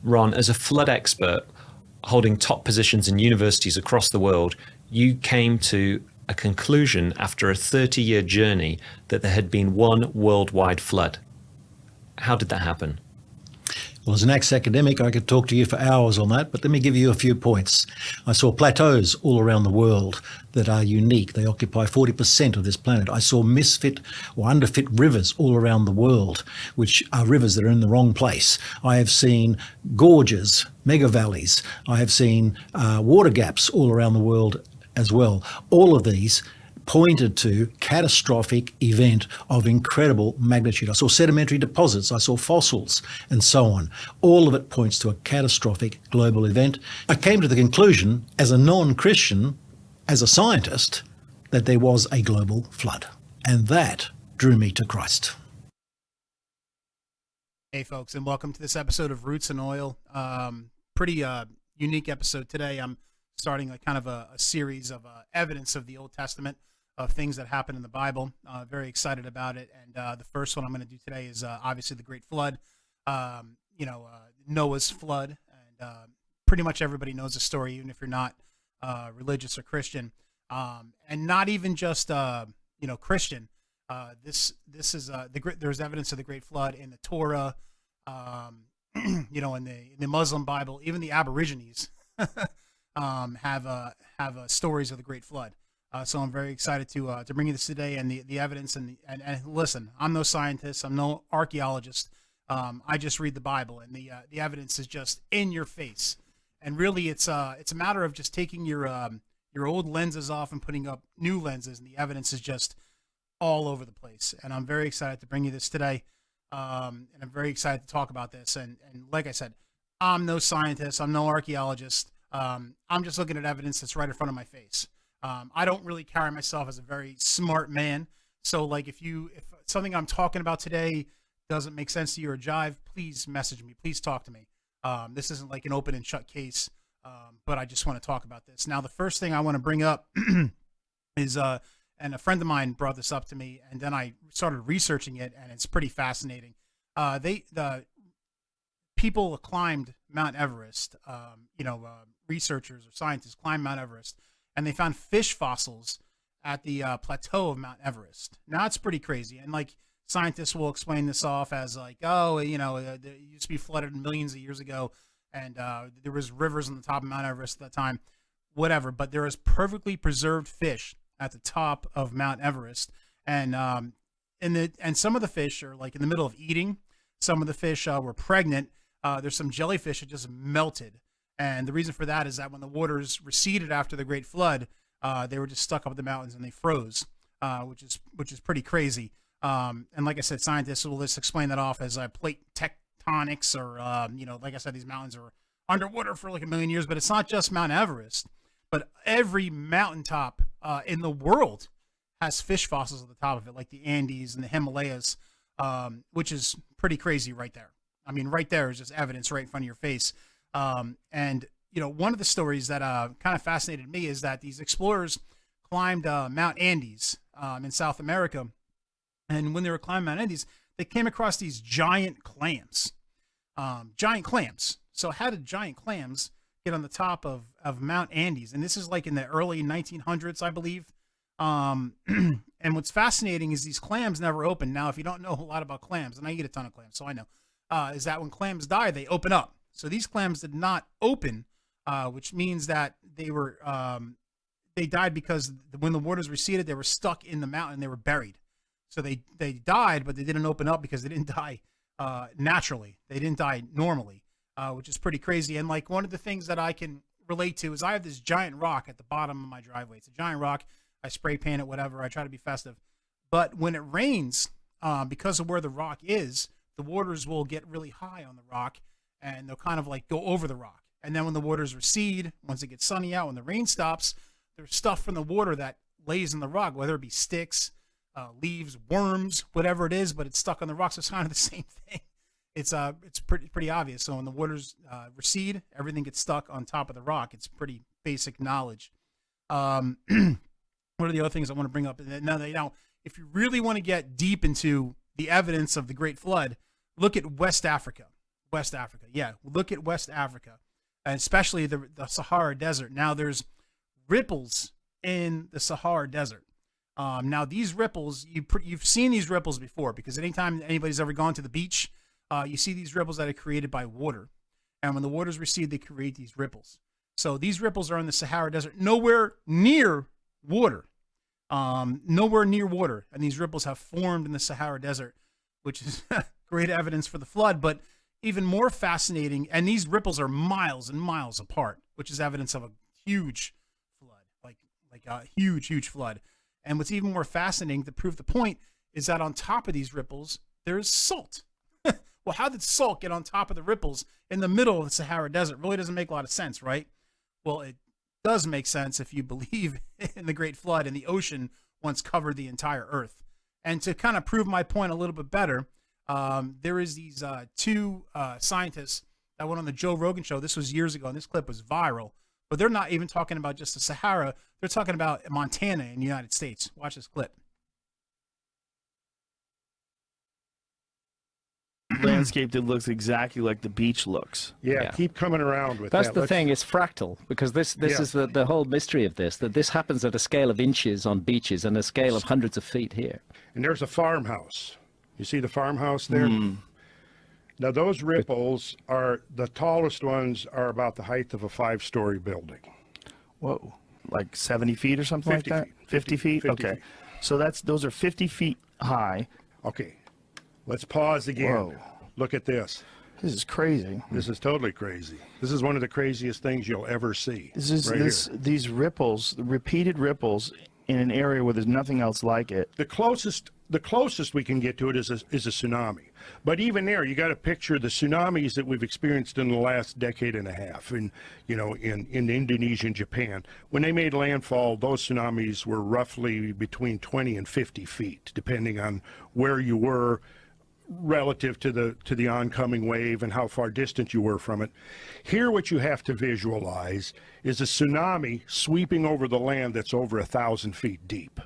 Ron, as a flood expert holding top positions in universities across the world, you came to a conclusion after a 30-year journey that there had been one worldwide flood. How did that happen? Well, as an ex-academic, I could talk to you for hours on that, but let me give you a few points. I saw plateaus all around the world that are unique. They occupy 40% of this planet. I saw misfit or underfit rivers all around the world, which are rivers that are in the wrong place. I have seen gorges, mega valleys. I have seen water gaps all around the world as well. All of these pointed to catastrophic event of incredible magnitude. I saw sedimentary deposits, I saw fossils, and so on. All of it points to a catastrophic global event. I came to the conclusion, as a non-Christian, as a scientist, that there was a global flood. And that drew me to Christ. Hey folks, and welcome to this episode of Roots and Oil. Pretty unique episode today. I'm starting a series of evidence of the Old Testament, of things that happen in the Bible. Very excited about it. And the first one I'm going to do today is obviously the Great Flood, Noah's flood. And pretty much everybody knows the story, even if you're not religious or Christian. And not even just, Christian. This is there's evidence of the Great Flood in the Torah, in the Muslim Bible. Even the Aborigines have stories of the Great Flood. So I'm very excited to bring you this today, and the evidence and listen, I'm no scientist, I'm no archaeologist. I just read the Bible, and the evidence is just in your face. And really, it's a matter of just taking your old lenses off and putting up new lenses, and the evidence is just all over the place. And I'm very excited to bring you this today, and I'm very excited to talk about this. And like I said, I'm no scientist, I'm no archaeologist. I'm just looking at evidence that's right in front of my face. I don't really carry myself as a very smart man. So like if something I'm talking about today doesn't make sense to you or jive, please message me. Please talk to me. This isn't like an open and shut case, but I just want to talk about this. Now, the first thing I want to bring up is, and a friend of mine brought this up to me, and then I started researching it, and it's pretty fascinating. The people climbed Mount Everest, researchers or scientists climbed Mount Everest, and they found fish fossils at the plateau of Mount Everest. Now, that's pretty crazy. And like scientists will explain this off as like, it used to be flooded millions of years ago, and there was rivers on the top of Mount Everest at that time, whatever. But there is perfectly preserved fish at the top of Mount Everest. And some of the fish are like in the middle of eating. Some of the fish were pregnant. There's some jellyfish that just melted. And the reason for that is that when the waters receded after the Great Flood, they were just stuck up the mountains and they froze, which is pretty crazy. And like I said, scientists will just explain that off as plate tectonics, or like I said, these mountains are underwater for like a million years. But it's not just Mount Everest, but every mountaintop in the world has fish fossils at the top of it, like the Andes and the Himalayas, which is pretty crazy right there. I mean, right there is just evidence right in front of your face. One of the stories that kind of fascinated me is that these explorers climbed Mount Andes in South America. And when they were climbing Mount Andes, they came across these giant clams. So how did giant clams get on the top of Mount Andes? And this is like in the early 1900s, I believe. And what's fascinating is these clams never open. Now, if you don't know a lot about clams, and I eat a ton of clams, so I know, is that when clams die, they open up. So these clams did not open, which means that they died because when the waters receded, they were stuck in the mountain. They were buried. So they died, but they didn't open up because they didn't die naturally. They didn't die normally, which is pretty crazy. And like one of the things that I can relate to is I have this giant rock at the bottom of my driveway. It's a giant rock. I spray paint it, whatever. I try to be festive. But when it rains, because of where the rock is, the waters will get really high on the rock, and they'll kind of like go over the rock. And then when the waters recede, once it gets sunny out, when the rain stops, there's stuff from the water that lays in the rock, whether it be sticks, leaves, worms, whatever it is, but it's stuck on the rocks. It's kind of the same thing. It's pretty obvious. So when the waters recede, everything gets stuck on top of the rock. It's pretty basic knowledge. One of the other things I want to bring up, now, if you really want to get deep into the evidence of the Great Flood, look at West Africa. West Africa. Yeah, look at West Africa, and especially the Sahara Desert. Now there's ripples in the Sahara Desert. Now these ripples, you've seen these ripples before, because anytime anybody's ever gone to the beach, you see these ripples that are created by water, and when the water's receded, they create these ripples. So these ripples are in the Sahara Desert, nowhere near water, nowhere near water, and these ripples have formed in the Sahara Desert, which is great evidence for the flood. But even more fascinating, and these ripples are miles and miles apart, which is evidence of a huge flood, like a huge flood. And what's even more fascinating, to prove the point, is that on top of these ripples, there's salt. Well, how did salt get on top of the ripples in the middle of the Sahara Desert? Really doesn't make a lot of sense, right? Well, it does make sense if you believe in the Great Flood and the ocean once covered the entire earth. And to kind of prove my point a little bit better, there is these two scientists that went on the Joe Rogan show. This was years ago, and this clip was viral. But they're not even talking about just the Sahara. They're talking about Montana in the United States. Watch this clip. Landscape that looks exactly like the beach looks. Yeah, keep coming around with That's that. the thing, it's fractal, because this is the whole mystery of this, that this happens at a scale of inches on beaches and a scale of hundreds of feet here. And there's a farmhouse. You see the farmhouse there? Now those ripples are, the tallest ones are about the height of a 5-story building. Whoa, like 70 feet or something like 50 that? feet. 50 feet? 50 Okay. feet. So those are 50 feet high. Okay, let's pause again. Whoa. Look at this. This is crazy. This is totally crazy. This is one of the craziest things you'll ever see. This is right here. these ripples, the repeated ripples in an area where there's nothing else like it. The closest we can get to it is a tsunami. But even there, you got to picture the tsunamis that we've experienced in the last decade and a half in Indonesia and Japan. When they made landfall, those tsunamis were roughly between 20 and 50 feet, depending on where you were relative to the oncoming wave and how far distant you were from it. Here, what you have to visualize is a tsunami sweeping over the land that's over 1,000 feet deep.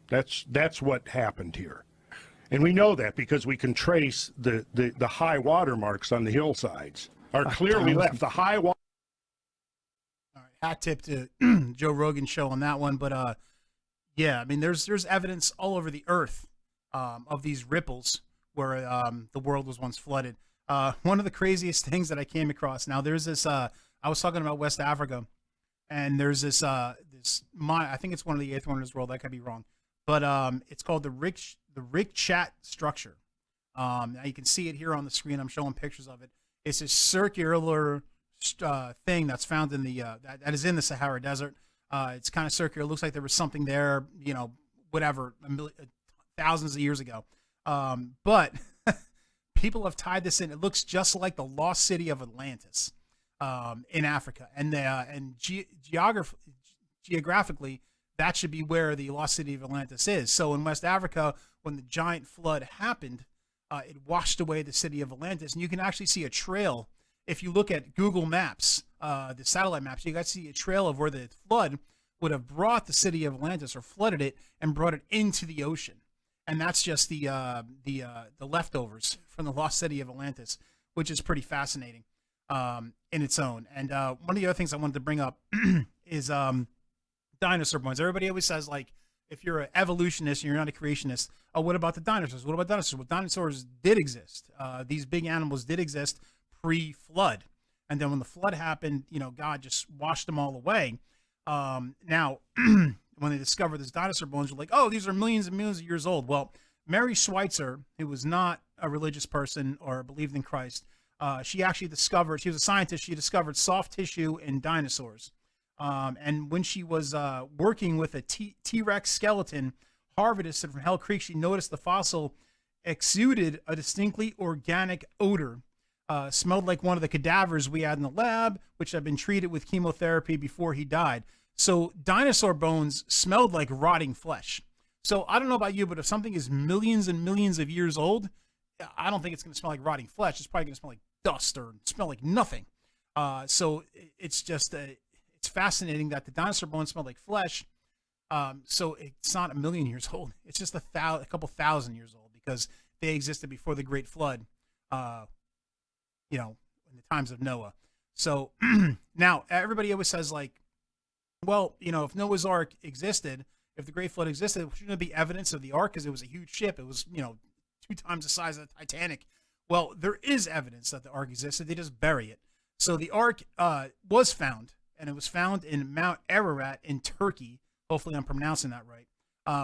That's what happened here. And we know that because we can trace the high water marks on the hillsides are clearly left. The high water. All right, hat tip to Joe Rogan show on that one. But yeah, I mean, there's evidence all over the earth of these ripples where the world was once flooded. One of the craziest things that I came across. Now there's this. I was talking about West Africa, and there's this I think it's one of the 8th wonders of the world. I could be wrong, but it's called the Richat structure. Now you can see it here on the screen. I'm showing pictures of it. It's a circular thing that's found in the that is in the Sahara Desert. It's kind of circular. It looks like there was something there, whatever, thousands of years ago. But people have tied this in. It looks just like the lost city of Atlantis in Africa, and geographically, that should be where the lost city of Atlantis is. So in West Africa, when the giant flood happened, it washed away the city of Atlantis, and you can actually see a trail. If you look at Google Maps, the satellite maps, you got to see a trail of where the flood would have brought the city of Atlantis or flooded it and brought it into the ocean. And that's just the leftovers from the lost city of Atlantis, which is pretty fascinating in its own. And one of the other things I wanted to bring up is dinosaur bones. Everybody always says, like, if you're an evolutionist and you're not a creationist, oh, what about the dinosaurs? What about dinosaurs? Well, dinosaurs did exist. These big animals did exist pre-flood. And then when the flood happened, God just washed them all away. Now, when they discovered this dinosaur bones, were like, oh, these are millions and millions of years old. Well, Mary Schweitzer, who was not a religious person or believed in Christ, she actually discovered, she was a scientist, she discovered soft tissue in dinosaurs. And when she was working with a T-Rex skeleton harvested from Hell Creek, she noticed the fossil exuded a distinctly organic odor. Smelled like one of the cadavers we had in the lab, which had been treated with chemotherapy before he died. So dinosaur bones smelled like rotting flesh. So I don't know about you, but if something is millions and millions of years old, I don't think it's going to smell like rotting flesh. It's probably going to smell like dust or smell like nothing. So it's just it's fascinating that the dinosaur bones smell like flesh. So it's not a million years old. It's just a couple thousand years old because they existed before the Great Flood. in the times of Noah. So now everybody always says like, well, if Noah's Ark existed, if the Great Flood existed, shouldn't there be evidence of the Ark? Because it was a huge ship. It was, 2 times the size of the Titanic. Well, there is evidence that the Ark existed. They just bury it. So the Ark was found, and it was found in Mount Ararat in Turkey. Hopefully I'm pronouncing that right.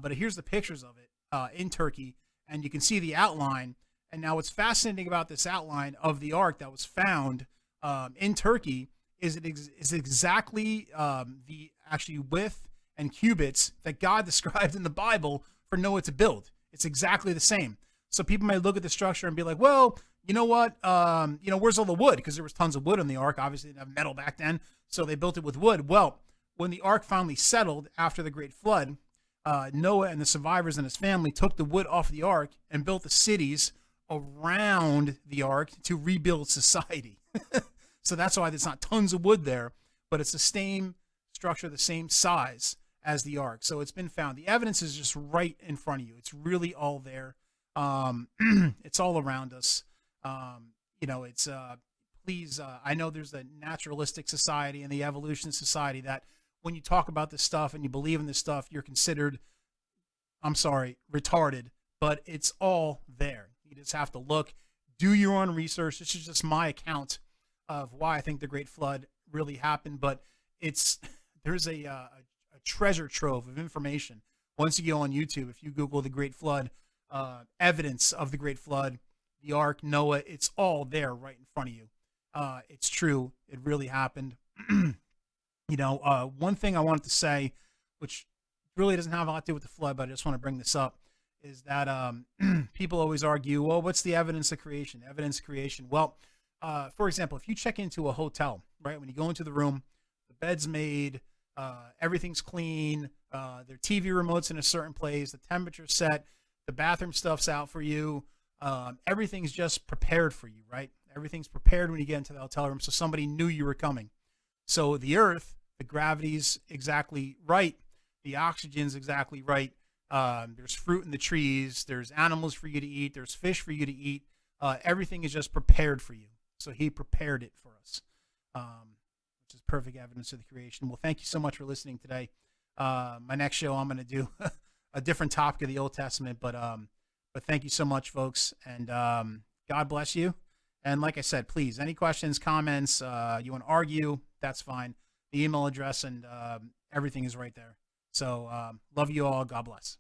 But here's the pictures of it in Turkey, and you can see the outline. And now what's fascinating about this outline of the Ark that was found in Turkey is exactly the actually width and cubits that God described in the Bible for Noah to build. It's exactly the same. So people might look at the structure and be like, well, you know what? Where's all the wood? Because there was tons of wood on the Ark. Obviously, they didn't have metal back then, so they built it with wood. Well, when the Ark finally settled after the Great Flood, Noah and the survivors and his family took the wood off the Ark and built the cities around the Ark to rebuild society. So that's why there's not tons of wood there, but it's the same structure, the same size as the Ark. So it's been found. The evidence is just right in front of you. It's really all there. It's all around us. Please, I know there's the naturalistic society and the evolution society that when you talk about this stuff and you believe in this stuff, you're considered, I'm sorry, retarded, but it's all there. You just have to look, do your own research. This is just my account of why I think the Great Flood really happened, but there's a treasure trove of information. Once you go on YouTube, if you Google the Great Flood, evidence of the Great Flood, the Ark, Noah, it's all there right in front of you. It's true. It really happened. One thing I wanted to say, which really doesn't have a lot to do with the flood, but I just want to bring this up, is that people always argue, well, what's the evidence of creation? Evidence of creation. Well, for example, if you check into a hotel, right, when you go into the room, the bed's made, everything's clean, their TV remote's in a certain place, the temperature's set, the bathroom stuff's out for you, everything's just prepared for you, right? Everything's prepared when you get into the hotel room, so somebody knew you were coming. So the earth, the gravity's exactly right, the oxygen's exactly right, there's fruit in the trees, there's animals for you to eat, there's fish for you to eat, everything is just prepared for you. So he prepared it for us, which is perfect evidence of the creation. Well, thank you so much for listening today. My next show, I'm going to do a different topic of the Old Testament, but thank you so much, folks, and God bless you. And like I said, please, any questions, comments, you want to argue, that's fine. The email address and everything is right there. So love you all. God bless.